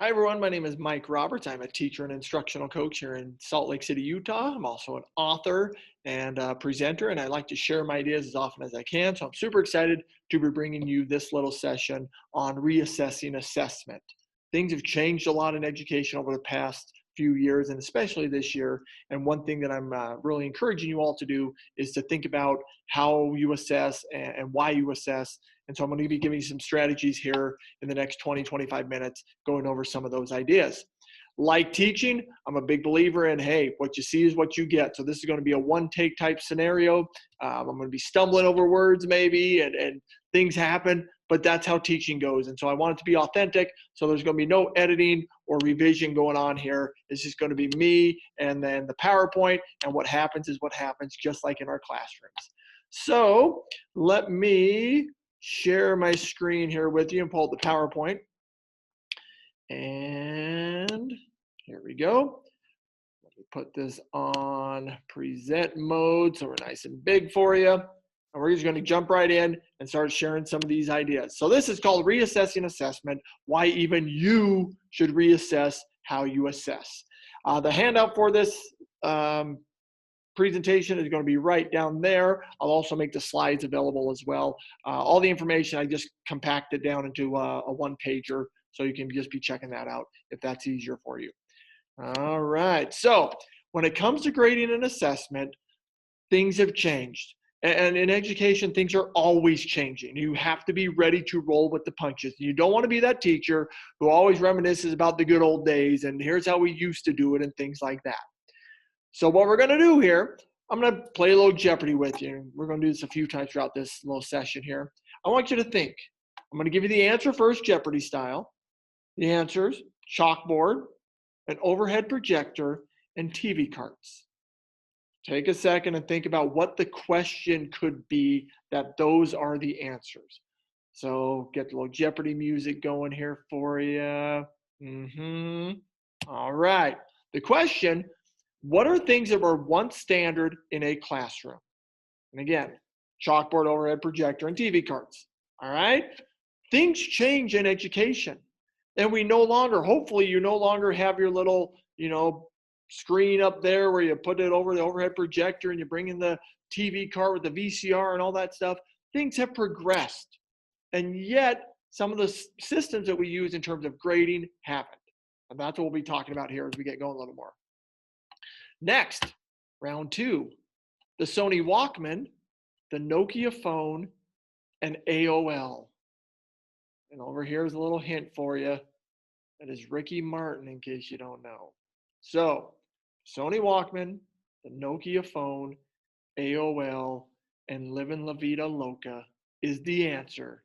Hi, everyone. My name is Mike Roberts. I'm a teacher and instructional coach here in Salt Lake City, Utah. I'm also an author and a presenter, and I like to share my ideas as often as I can. So I'm super excited to be bringing you this little session on reassessing assessment. Things have changed a lot in education over the past few years, and especially this year. And one thing that I'm really encouraging you all to do is to think about how you assess and why you assess. And so I'm going to be giving you some strategies here in the next 20, 25 minutes, going over some of those ideas. Like teaching, I'm a big believer in, hey, what you see is what you get. So this is going to be a one-take type scenario. I'm going to be stumbling over words maybe, and things happen, but that's how teaching goes. And so I want it to be authentic. So there's going to be no editing or revision going on here. It's just going to be me and then the PowerPoint, and what happens is what happens, just like in our classrooms. So let me share my screen here with you and pull up the PowerPoint. And here we go. Let me put this on present mode so we're nice and big for you. And we're just going to jump right in and start sharing some of these ideas. So this is called Reassessing Assessment, why even you should reassess how you assess. The handout for this presentation is going to be right down there. I'll also make the slides available as well. All the information I just compacted down into a one-pager, so you can just be checking that out if that's easier for you. All right, so when it comes to grading and assessment, things have changed. And in education, things are always changing. You have to be ready to roll with the punches. You don't want to be that teacher who always reminisces about the good old days and here's how we used to do it and things like that. So what we're going to do here, I'm going to play a little Jeopardy with you. We're going to do this a few times throughout this little session here. I want you to think. I'm going to give you the answer first, Jeopardy style. The answers: chalkboard, an overhead projector, and TV carts. Take a second and think about what the question could be that those are the answers. So get the little Jeopardy music going here for you. All right. The question: what are things that were once standard in a classroom? And again, chalkboard, overhead projector, and TV carts. All right? Things change in education. And we no longer, hopefully you no longer have your little, screen up there where you put it over the overhead projector and you bring in the TV cart with the VCR and all that stuff. Things have progressed. And yet, some of the systems that we use in terms of grading haven't. And that's what we'll be talking about here as we get going a little more. Next, round two, the Sony Walkman, the Nokia phone, and AOL. And over here is a little hint for you. That is Ricky Martin, in case you don't know. So, Sony Walkman, the Nokia phone, AOL, and Livin' La Vida Loca is the answer.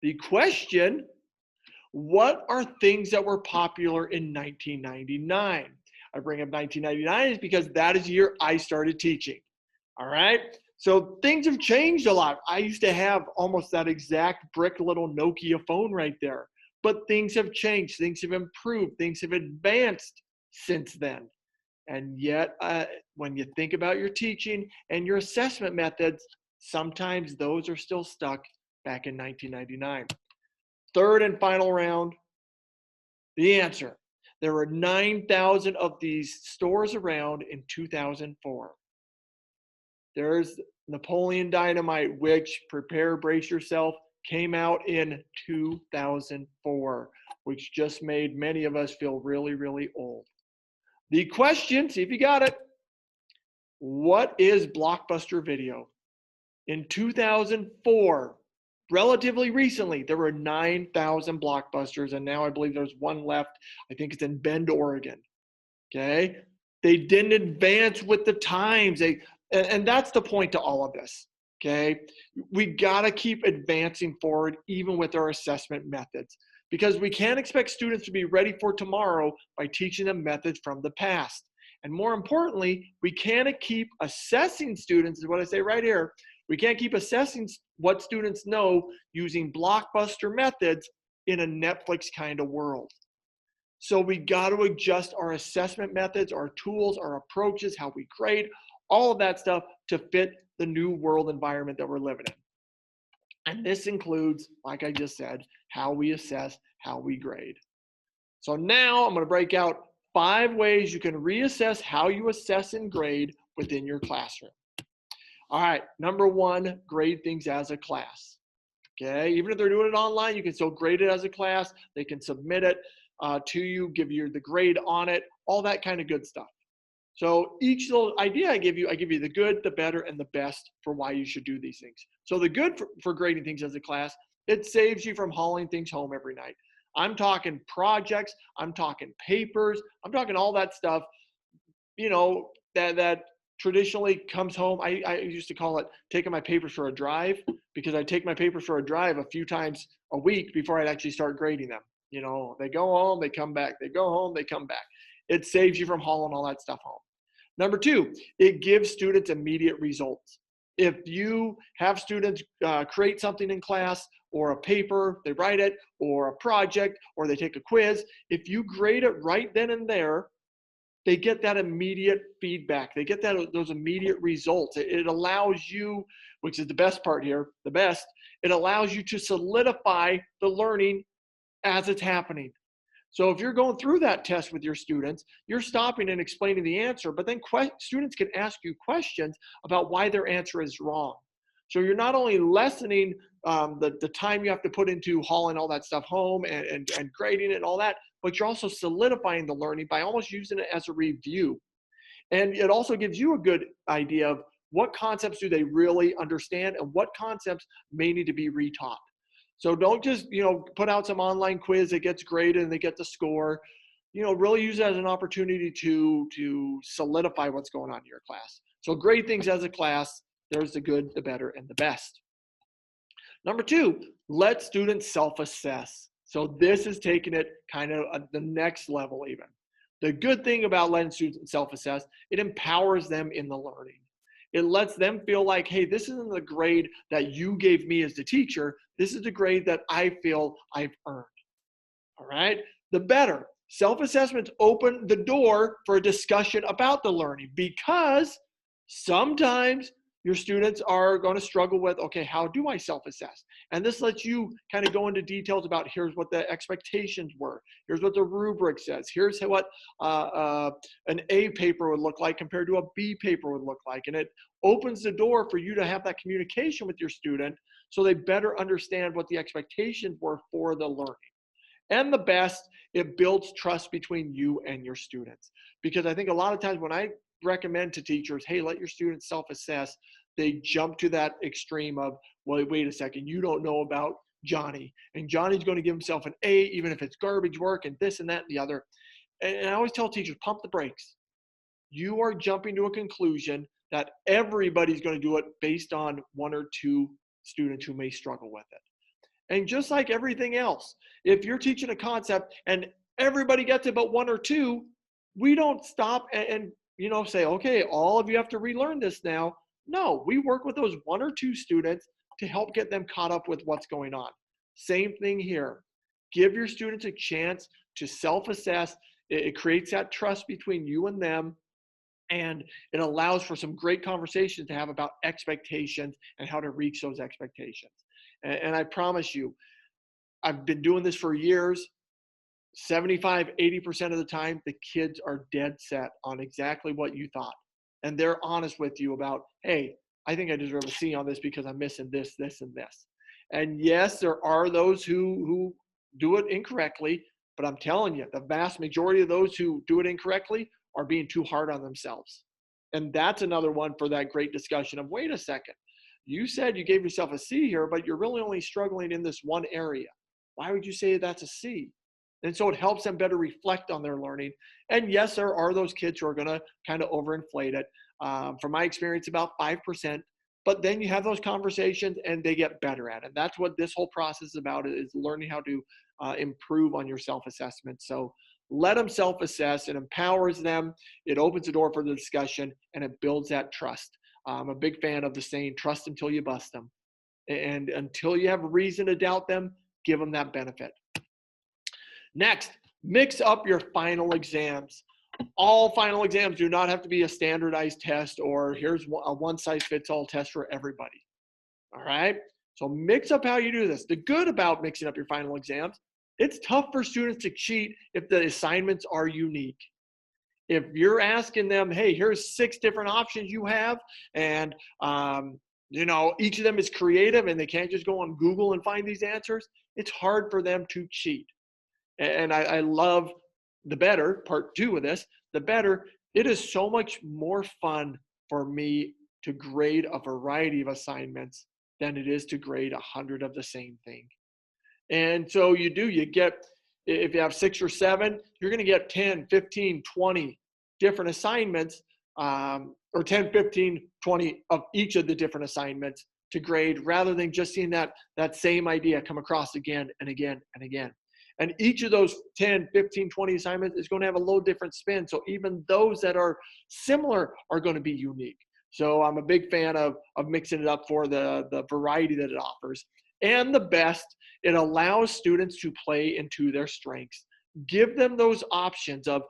The question: what are things that were popular in 1999? I bring up 1999 is because that is the year I started teaching. All right? So things have changed a lot. I used to have almost that exact brick little Nokia phone right there. But things have changed. Things have improved. Things have advanced since then. And yet, when you think about your teaching and your assessment methods, sometimes those are still stuck back in 1999. Third and final round, the answer: there were 9,000 of these stores around in 2004. There's Napoleon Dynamite, which, prepare, brace yourself, came out in 2004, which just made many of us feel really, really old. The question, see if you got it: what is Blockbuster Video? In 2004, relatively recently, there were 9,000 Blockbusters, and now I believe there's one left. I think it's in Bend, Oregon. Okay? They didn't advance with the times. And that's the point to all of this. Okay? We got to keep advancing forward, even with our assessment methods, because we can't expect students to be ready for tomorrow by teaching them methods from the past. And more importantly, we can't keep assessing students, is what I say right here. We can't keep assessing what students know using blockbuster methods in a Netflix kind of world. So we got to adjust our assessment methods, our tools, our approaches, how we grade, all of that stuff to fit the new world environment that we're living in. And this includes, like I just said, how we assess, how we grade. So now I'm going to break out 5 ways you can reassess how you assess and grade within your classroom. All right, number 1, grade things as a class. Okay, even if they're doing it online, you can still grade it as a class. They can submit it to you, give you the grade on it, all that kind of good stuff. So each little idea I give you the good, the better, and the best for why you should do these things. So the good for grading things as a class, it saves you from hauling things home every night. I'm talking projects, I'm talking papers, I'm talking all that stuff, that traditionally comes home. I used to call it taking my papers for a drive, because I take my papers for a drive a few times a week before I'd actually start grading them. They go home, they come back, they go home, they come back. It saves you from hauling all that stuff home. Number 2, it gives students immediate results. If you have students create something in class, or a paper, they write it, or a project, or they take a quiz, if you grade it right then and there, they get that immediate feedback. They get those immediate results. It allows you, which is the best part here, it allows you to solidify the learning as it's happening. So if you're going through that test with your students, you're stopping and explaining the answer, but then students can ask you questions about why their answer is wrong. So you're not only lessening the time you have to put into hauling all that stuff home and grading it and all that, but you're also solidifying the learning by almost using it as a review. And it also gives you a good idea of what concepts do they really understand and what concepts may need to be retaught. So don't just, put out some online quiz that gets graded and they get the score. Really use it as an opportunity to solidify what's going on in your class. So grade things as a class. There's the good, the better, and the best. Number 2, let students self-assess. So this is taking it kind of the next level even. The good thing about letting students self-assess, it empowers them in the learning. It lets them feel like, hey, this isn't the grade that you gave me as the teacher. This is the grade that I feel I've earned. All right? The better. Self-assessments open the door for a discussion about the learning, because sometimes your students are going to struggle with, okay, how do I self-assess? And this lets you kind of go into details about, here's what the expectations were. Here's what the rubric says. Here's what an A paper would look like compared to a B paper would look like. And it opens the door for you to have that communication with your student so they better understand what the expectations were for the learning. And the best, it builds trust between you and your students. Because I think a lot of times when I recommend to teachers, hey, let your students self-assess, they jump to that extreme of, well, wait a second, you don't know about Johnny, and Johnny's going to give himself an A even if it's garbage work and this and that and the other. And I always tell teachers, pump the brakes. You are jumping to a conclusion that everybody's going to do it based on 1 or 2 students who may struggle with it. And just like everything else, if you're teaching a concept and everybody gets it but 1 or 2, we don't stop and say, okay, all of you have to relearn this now. No, we work with those 1 or 2 students to help get them caught up with what's going on. Same thing here. Give your students a chance to self-assess. It creates that trust between you and them, and it allows for some great conversations to have about expectations and how to reach those expectations. And I promise you, I've been doing this for years. 75, 80% of the time, the kids are dead set on exactly what you thought. And they're honest with you about, hey, I think I deserve a C on this because I'm missing this, this, and this. And yes, there are those who do it incorrectly, but I'm telling you, the vast majority of those who do it incorrectly are being too hard on themselves. And that's another one for that great discussion of, wait a second, you said you gave yourself a C here, but you're really only struggling in this one area. Why would you say that's a C? And so it helps them better reflect on their learning. And yes, there are those kids who are going to kind of overinflate it. From my experience, about 5%. But then you have those conversations and they get better at it. And that's what this whole process is about, is learning how to improve on your self-assessment. So let them self-assess. It empowers them. It opens the door for the discussion, and it builds that trust. I'm a big fan of the saying, trust until you bust them. And until you have reason to doubt them, give them that benefit. Next, mix up your final exams. All final exams do not have to be a standardized test, or here's a one-size-fits-all test for everybody. All right? So mix up how you do this. The good about mixing up your final exams, It's tough for students to cheat if the assignments are unique. If you're asking them, hey, here's 6 different options you have, and each of them is creative and they can't just go on Google and find these answers, it's hard for them to cheat. And I love the better, part 2 of this, the better, it is so much more fun for me to grade a variety of assignments than it is to grade 100 of the same thing. And so you get, if you have 6 or 7, you're going to get 10, 15, 20 different assignments, or 10, 15, 20 of each of the different assignments to grade, rather than just seeing that same idea come across again and again and again. And each of those 10, 15, 20 assignments is going to have a little different spin. So even those that are similar are going to be unique. So I'm a big fan of mixing it up for the variety that it offers. And the best, it allows students to play into their strengths. Give them those options of,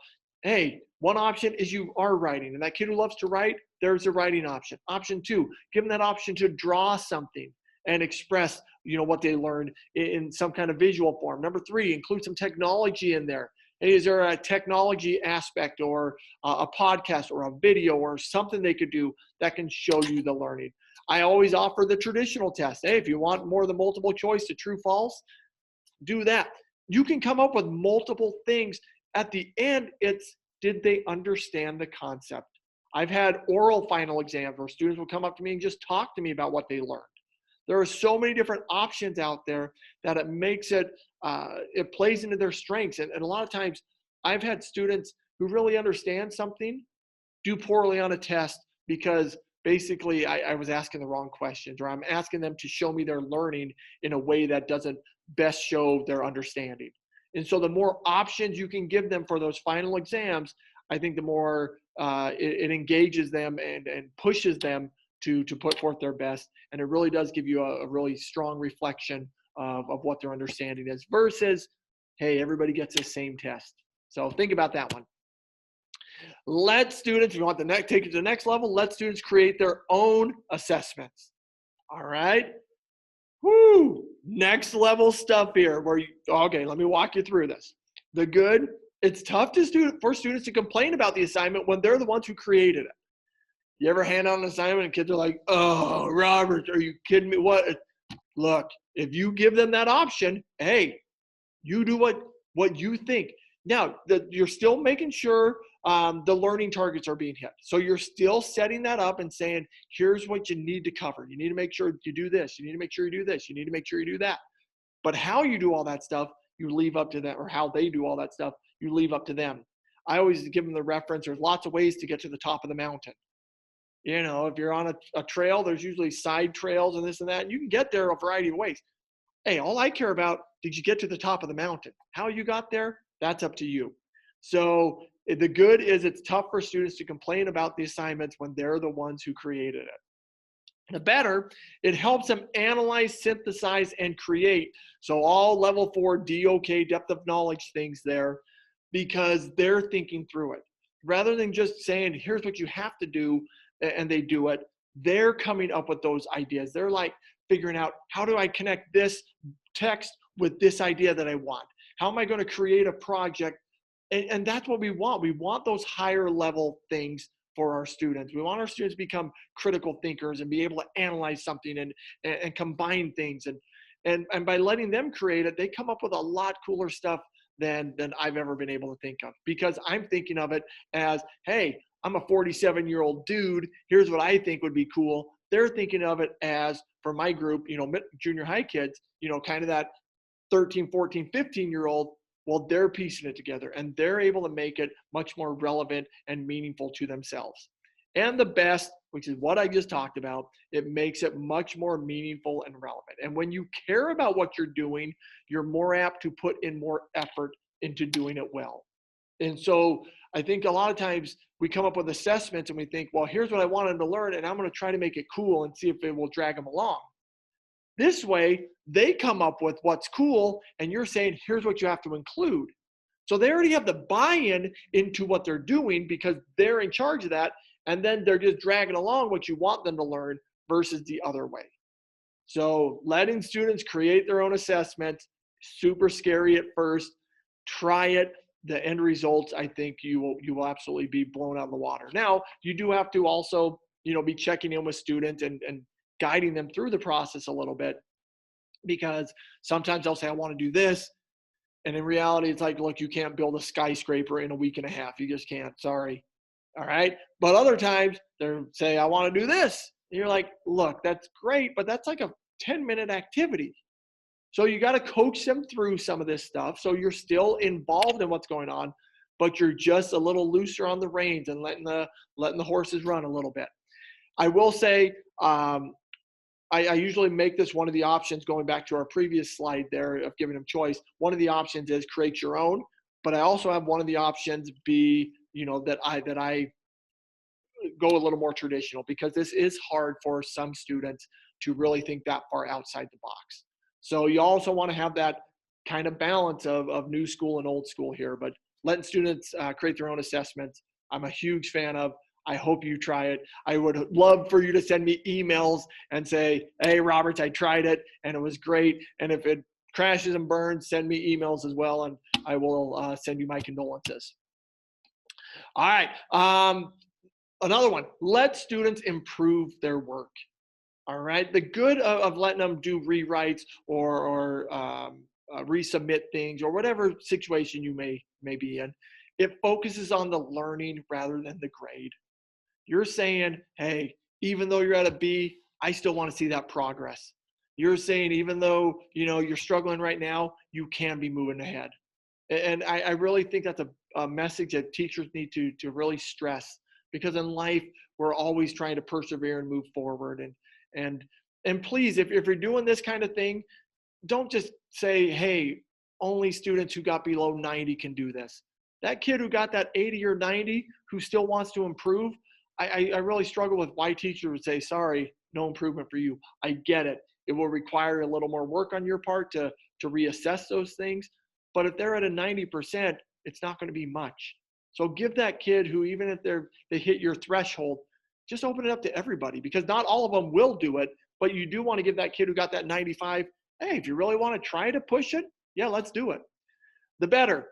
hey, one option is you are writing, and that kid who loves to write, there's a writing option. Option 2, give them that option to draw something and express, what they learned in some kind of visual form. Number 3, include some technology in there. Hey, is there a technology aspect or a podcast or a video or something they could do that can show you the learning? I always offer the traditional test. Hey, if you want more than multiple choice to true, false, do that. You can come up with multiple things. At the end, it's, did they understand the concept? I've had oral final exams where students will come up to me and just talk to me about what they learned. There are so many different options out there that it makes it, it plays into their strengths. And a lot of times I've had students who really understand something do poorly on a test because basically I was asking the wrong questions, or I'm asking them to show me their learning in a way that doesn't best show their understanding. And so the more options you can give them for those final exams, I think the more it engages them and pushes them to put forth their best. And it really does give you a really strong reflection of what their understanding is versus, hey, everybody gets the same test. So think about that one. Let students, if you want take it to the next level, let students create their own assessments. All right. Woo! Next level stuff here okay, let me walk you through this. The good, it's tough for students to complain about the assignment when they're the ones who created it. You ever hand out an assignment and kids are like, oh, Robert, are you kidding me? What? Look, if you give them that option, hey, you do what you think. Now, you're still making sure the learning targets are being hit. So you're still setting that up and saying, here's what you need to cover. You need to make sure you do this. You need to make sure you do this. You need to make sure you do that. But how you do all that stuff, you leave up to them, or how they do all that stuff, you leave up to them. I always give them the reference, there's lots of ways to get to the top of the mountain. If you're on a trail, there's usually side trails and this and that, and you can get there a variety of ways. Hey, all I care about, did you get to the top of the mountain? How you got there, that's up to you. So the good is it's tough for students to complain about the assignments when they're the ones who created it. The better, it helps them analyze, synthesize, and create. So all level 4 DOK, depth of knowledge things there, because they're thinking through it. Rather than just saying, here's what you have to do, and they do it, they're coming up with those ideas. They're like figuring out, how do I connect this text with this idea that I want? How am I going to create a project? And that's what we want. We want those higher level things for our students. We want our students to become critical thinkers and be able to analyze something and combine things. And by letting them create it, they come up with a lot cooler stuff than I've ever been able to think of, because I'm thinking of it as, hey, I'm a 47-year-old dude. Here's what I think would be cool. They're thinking of it as, for my group, junior high kids, kind of that 13, 14, 15-year-old. Well, they're piecing it together and they're able to make it much more relevant and meaningful to themselves. And the best, which is what I just talked about, it makes it much more meaningful and relevant. And when you care about what you're doing, you're more apt to put in more effort into doing it well. And so I think a lot of times we come up with assessments and we think, well, here's what I want them to learn, and I'm going to try to make it cool and see if it will drag them along. This way, they come up with what's cool, and you're saying, here's what you have to include. So they already have the buy-in into what they're doing because they're in charge of that, and then they're just dragging along what you want them to learn versus the other way. So letting students create their own assessments Super scary at first. Try it. The end results, I think you will absolutely be blown out of the water. Now, you do have to also, be checking in with students and guiding them through the process a little bit, because sometimes they'll say, I want to do this. And in reality, it's like, look, you can't build a skyscraper in a week and a half. You just can't. Sorry. All right. But other times they'll say, I want to do this. And you're like, look, that's great, but that's like a 10-minute activity. So you got to coach them through some of this stuff. So you're still involved in what's going on, but you're just a little looser on the reins and letting the horses run a little bit. I will say, I usually make this one of the options, going back to our previous slide there of giving them choice. One of the options is create your own, but I also have one of the options be, that I go a little more traditional, because this is hard for some students to really think that far outside the box. So you also want to have that kind of balance of new school and old school here, but letting students create their own assessments, I'm a huge fan of. I hope you try it. I would love for you to send me emails and say, hey, Roberts, I tried it and it was great. And if it crashes and burns, send me emails as well, and I will send you my condolences. All right. Another one, let students improve their work. All right. The good of letting them do rewrites or resubmit things, or whatever situation you may be in, it focuses on the learning rather than the grade. You're saying, hey, even though you're at a B, I still want to see that progress. You're saying, even though, you're struggling right now, you can be moving ahead. And I really think that's a message that teachers need to really stress, because in life, we're always trying to persevere and move forward. And please, if you're doing this kind of thing, don't just say, hey, only students who got below 90 can do this. That kid who got that 80 or 90 who still wants to improve, I really struggle with why teachers would say, sorry, no improvement for you. I get it. It will require a little more work on your part to reassess those things. But if they're at a 90%, it's not going to be much. So give that kid who, even if they hit your threshold, just open it up to everybody, because not all of them will do it. But you do want to give that kid who got that 95, hey, if you really want to try to push it, yeah, let's do it. The better.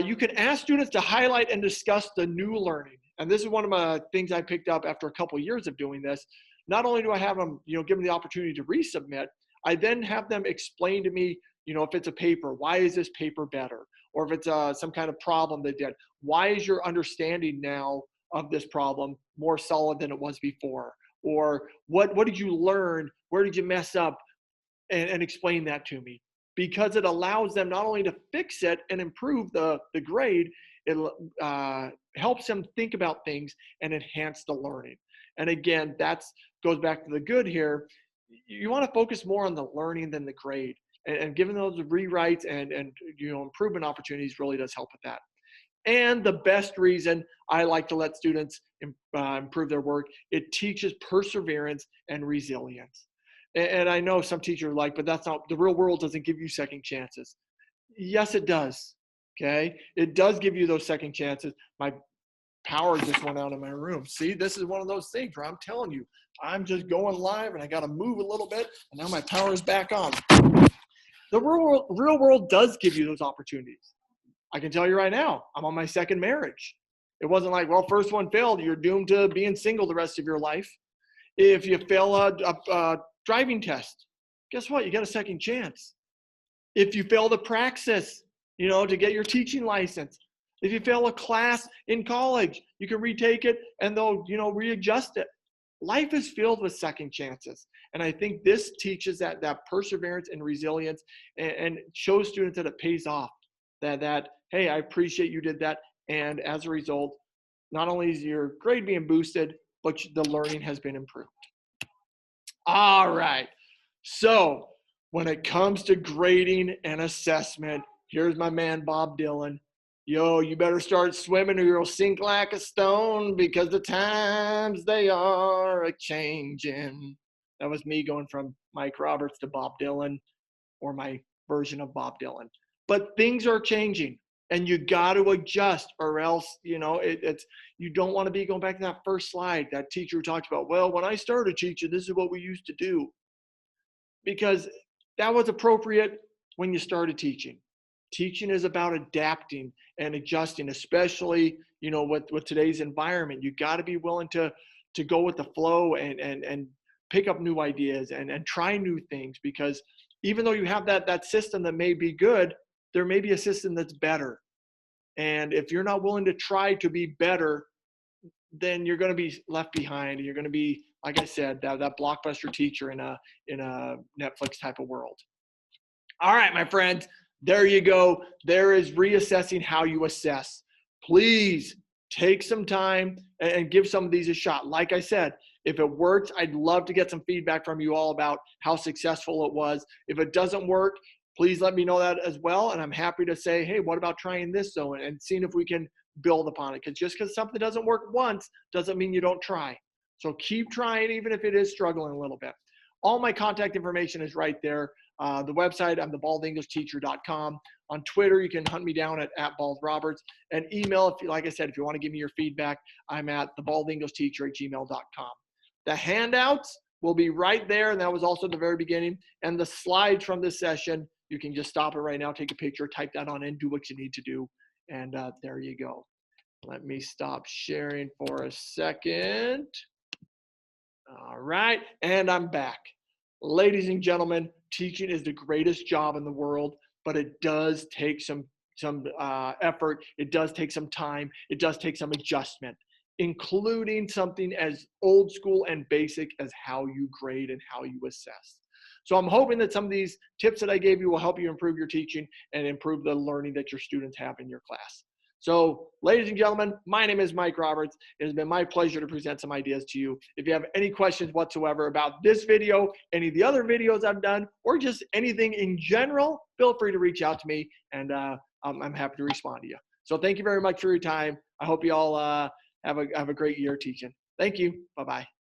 You can ask students to highlight and discuss the new learning. And this is one of my things I picked up after a couple of years of doing this. Not only do I have them, give them the opportunity to resubmit, I then have them explain to me, if it's a paper, why is this paper better? Or if it's some kind of problem they did, why is your understanding now of this problem more solid than it was before? Or what did you learn? Where did you mess up? And explain that to me. Because it allows them not only to fix it and improve the grade, it helps them think about things and enhance the learning. And again, that goes back to the good here. You want to focus more on the learning than the grade. And giving those rewrites and improvement opportunities really does help with that. And the best reason I like to let students improve their work, it teaches perseverance and resilience. And I know some teachers are like, but that's not, the real world doesn't give you second chances. Yes, it does. Okay. It does give you those second chances. My power just went out in my room. See, this is one of those things where I'm telling you, I'm just going live and I got to move a little bit, and now my power is back on. The real world does give you those opportunities. I can tell you right now, I'm on my second marriage. It wasn't like, well, first one failed, you're doomed to being single the rest of your life. If you fail a driving test, guess what? You got a second chance. If you fail the praxis, to get your teaching license, if you fail a class in college, you can retake it and they'll, readjust it. Life is filled with second chances. And I think this teaches that perseverance and resilience, and shows students that it pays off. That, hey, I appreciate you did that. And as a result, not only is your grade being boosted, but the learning has been improved. All right. So when it comes to grading and assessment, here's my man, Bob Dylan. Yo, you better start swimming or you'll sink like a stone, because the times they are a-changing. That was me going from Mike Roberts to Bob Dylan, or my version of Bob Dylan. But things are changing, and you got to adjust, or else, it's you don't want to be going back to that first slide, that teacher who talked about, well, when I started teaching, this is what we used to do. Because that was appropriate when you started teaching. Teaching is about adapting and adjusting, especially, you know, with today's environment. You got to be willing to go with the flow and pick up new ideas and try new things, because even though you have that system that may be good, there may be a system that's better. And if you're not willing to try to be better, then you're going to be left behind. You're going to be, like I said, that blockbuster teacher in a Netflix type of world. All right, my friends, there you go. There is reassessing how you assess. Please take some time and give some of these a shot. Like I said, if it works, I'd love to get some feedback from you all about how successful it was. If it doesn't work, please let me know that as well. And I'm happy to say, hey, what about trying this zone and seeing if we can build upon it? Because just because something doesn't work once doesn't mean you don't try. So keep trying, even if it is struggling a little bit. All my contact information is right there. The website, I'm thebaldenglishteacher.com. On Twitter, you can hunt me down at @baldroberts. And email, if you, like I said, if you want to give me your feedback, I'm at thebaldenglishteacher@gmail.com. The handouts will be right there, and that was also at the very beginning. And the slides from this session, you can just stop it right now, take a picture, type that on in, do what you need to do. And there you go. Let me stop sharing for a second. All right, and I'm back. Ladies and gentlemen, teaching is the greatest job in the world, but it does take some effort. It does take some time. It does take some adjustment, including something as old school and basic as how you grade and how you assess. So I'm hoping that some of these tips that I gave you will help you improve your teaching and improve the learning that your students have in your class. So, ladies and gentlemen, my name is Mike Roberts. It has been my pleasure to present some ideas to you. If you have any questions whatsoever about this video, any of the other videos I've done, or just anything in general, feel free to reach out to me, and I'm happy to respond to you. So thank you very much for your time. I hope you all have a great year teaching. Thank you. Bye-bye.